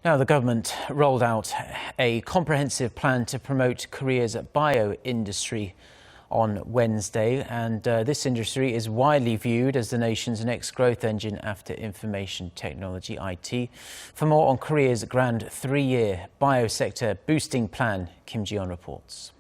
Now, the government rolled out a comprehensive plan to promote Korea's bio industry on Wednesday, and this industry is widely viewed as the nation's next growth engine after information technology, IT. For more on Korea's grand three-year biosector boosting plan, Ji-yeon reports.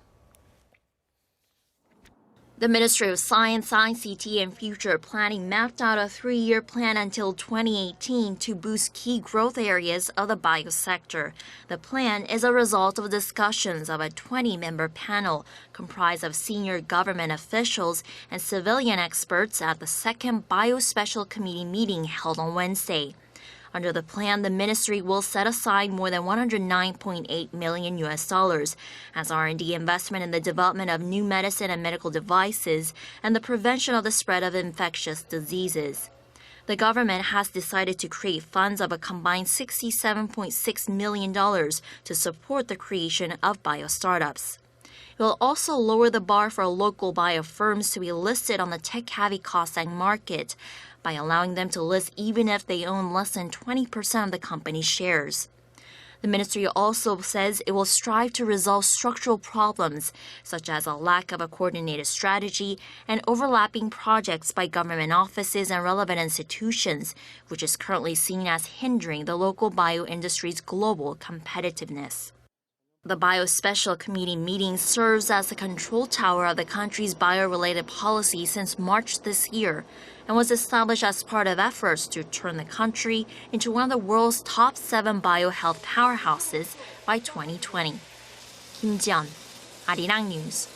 The Ministry of Science, ICT and Future Planning mapped out a three-year plan until 2018 to boost key growth areas of the biosector. The plan is a result of discussions of a 20-member panel comprised of senior government officials and civilian experts at the second Bio-Special Committee meeting held on Wednesday. Under the plan, the ministry will set aside more than $109.8 million as R&D investment in the development of new medicine and medical devices and the prevention of the spread of infectious diseases. The government has decided to create funds of a combined $67.6 million to support the creation of bio startups. It will also lower the bar for local bio firms to be listed on the tech-heavy KOSDAQ market by allowing them to list even if they own less than 20% of the company's shares. The ministry also says it will strive to resolve structural problems, such as a lack of a coordinated strategy and overlapping projects by government offices and relevant institutions, which is currently seen as hindering the local bio industry's global competitiveness. The Bio-Special Committee meeting serves as the control tower of the country's bio-related policy since March this year and was established as part of efforts to turn the country into one of the world's top 7 bio-health powerhouses by 2020. Ji-yeon, Arirang News.